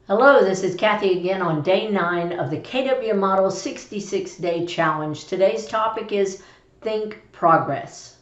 Hello, this is Cathy again on day 9 of the KW Model 66-Day Challenge. Today's topic is Think Progress.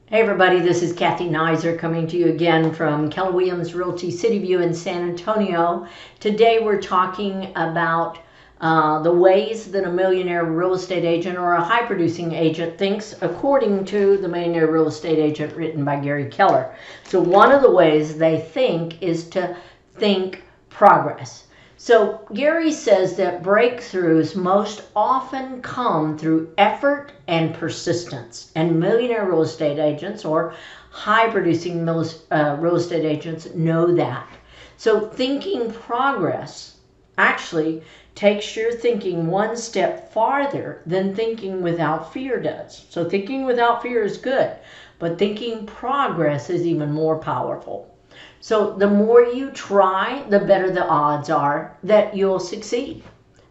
Hey everybody, this is Cathy Naiser coming to you again from Keller Williams Realty CityView in San Antonio. Today we're talking about the ways that a millionaire real estate agent or a high-producing agent thinks, according to the Millionaire Real Estate Agent written by Gary Keller. So one of the ways they think is to think progress. So Gary says that breakthroughs most often come through effort and persistence. And millionaire real estate agents or high-producing real estate agents know that. So thinking progress actually takes your thinking one step farther than thinking without fear does. So thinking without fear is good, but thinking progress is even more powerful. So the more you try, the better the odds are that you'll succeed.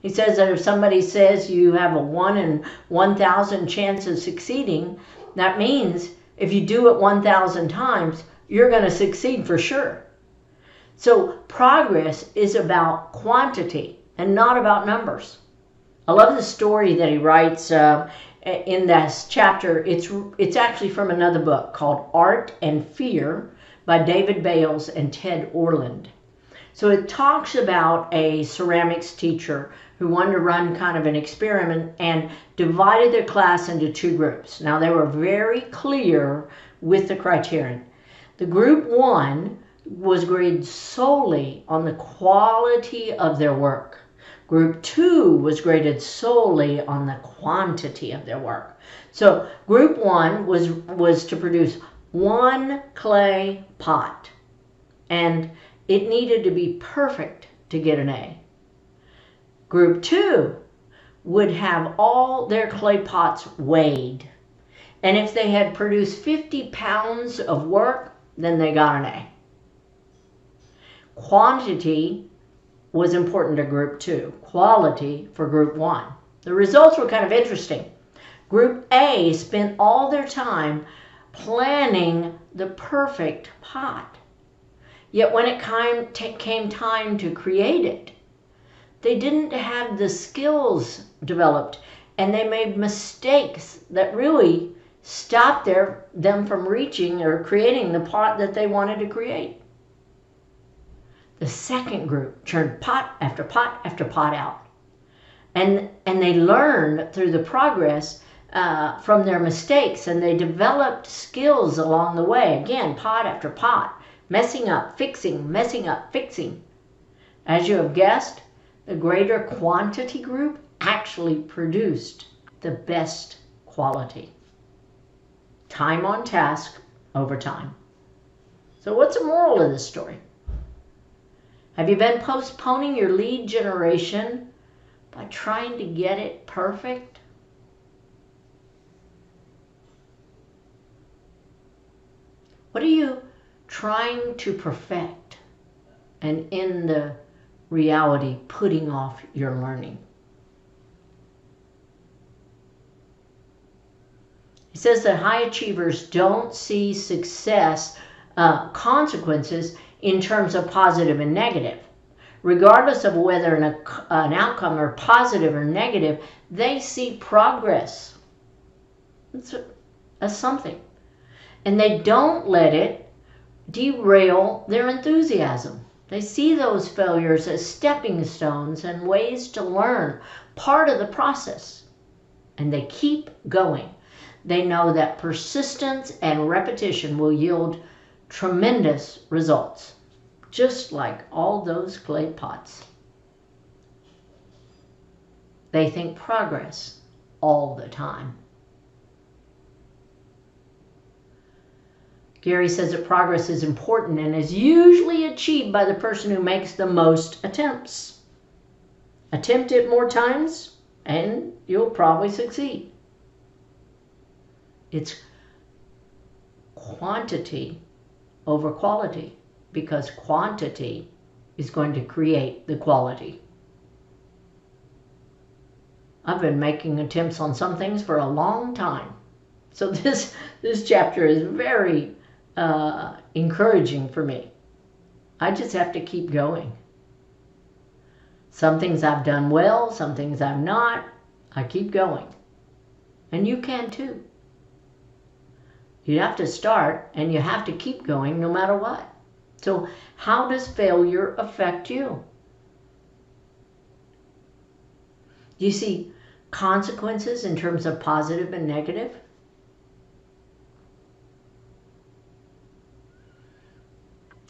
He says that if somebody says you have a 1 in 1,000 chance of succeeding, that means if you do it 1,000 times, you're going to succeed for sure. So progress is about quantity and not about numbers. I love the story that he writes in this chapter. It's actually from another book called Art and Fear by David Bales and Ted Orland. So it talks about a ceramics teacher who wanted to run kind of an experiment and divided their class into 2 groups. Now they were very clear with the criterion. The group 1 was graded solely on the quality of their work. Group 2 was graded solely on the quantity of their work. So group 1 was to produce 1 clay pot, and it needed to be perfect to get an A. Group 2 would have all their clay pots weighed, and if they had produced 50 pounds of work, then they got an A. Quantity was important to group 2, quality for group 1. The results were kind of interesting. Group A spent all their time planning the perfect pot. Yet when it came time to create it, they didn't have the skills developed, and they made mistakes that really stopped them from reaching or creating the pot that they wanted to create. The second group churned pot after pot after pot out. And they learned through the progress from their mistakes, and they developed skills along the way. Again, pot after pot, messing up, fixing, messing up, fixing. As you have guessed, the greater quantity group actually produced the best quality. Time on task over time. So what's the moral of this story? Have you been postponing your lead generation by trying to get it perfect? What are you trying to perfect and in the reality putting off your learning? He says that high achievers don't see success consequences in terms of positive and negative. Regardless of whether an outcome are positive or negative, they see progress. That's something. And they don't let it derail their enthusiasm. They see those failures as stepping stones and ways to learn, part of the process. And they keep going. They know that persistence and repetition will yield tremendous results, just like all those clay pots. They think progress all the time. Gary says that progress is important and is usually achieved by the person who makes the most attempts. Attempt it more times and you'll probably succeed. It's quantity over quality, because quantity is going to create the quality. I've been making attempts on some things for a long time. So this chapter is very encouraging for me. I just have to keep going. Some things I've done well, some things I've not. I keep going. And you can too. You have to start and you have to keep going no matter what. So how does failure affect you? Do you see consequences in terms of positive and negative?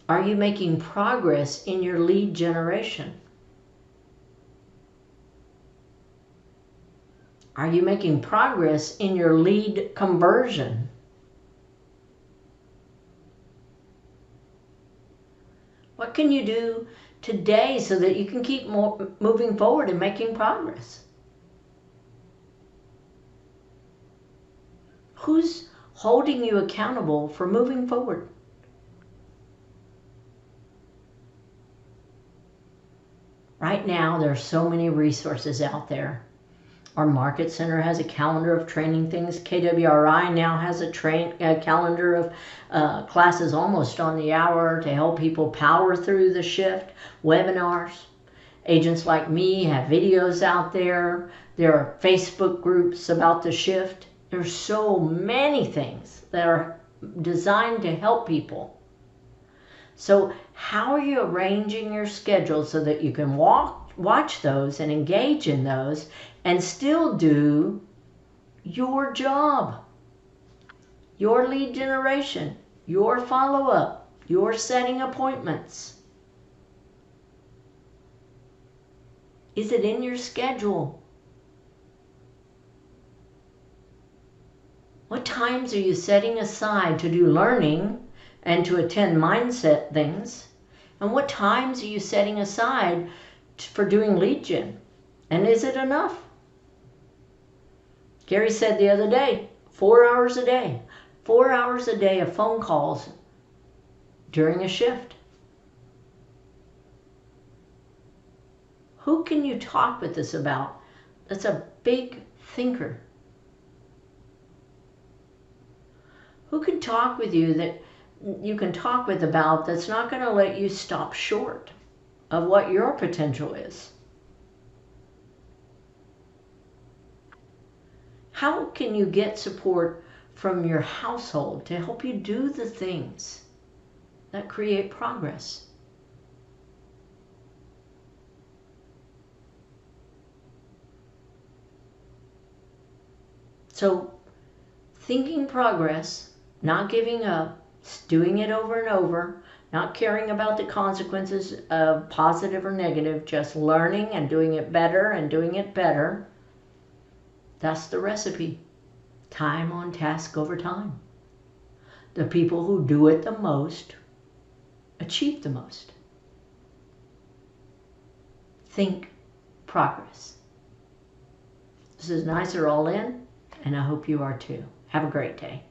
Are you making progress in your lead generation? Are you making progress in your lead conversion? What can you do today so that you can keep moving forward and making progress? Who's holding you accountable for moving forward? Right now, there are so many resources out there. Our Market Center has a calendar of training things. KWRI now has a calendar of classes almost on the hour to help people power through the shift. Webinars. Agents like me have videos out there. There are Facebook groups about the shift. There's so many things that are designed to help people. So how are you arranging your schedule so that you can watch those and engage in those and still do your job, your lead generation, your follow-up, your setting appointments? Is it in your schedule? What times are you setting aside to do learning and to attend mindset things? And what times are you setting aside for doing lead gen? And is it enough? Gary said the other day, 4 hours a day. 4 hours a day of phone calls during a shift. Who can you talk with this about? That's a big thinker. Who can talk with you that you can talk with about that's not going to let you stop short of what your potential is? How can you get support from your household to help you do the things that create progress? So, thinking progress, not giving up, doing it over and over, not caring about the consequences of positive or negative, just learning and doing it better and doing it better. That's the recipe. Time on task over time. The people who do it the most achieve the most. Think progress. This is Naiser All In, and I hope you are too. Have a great day.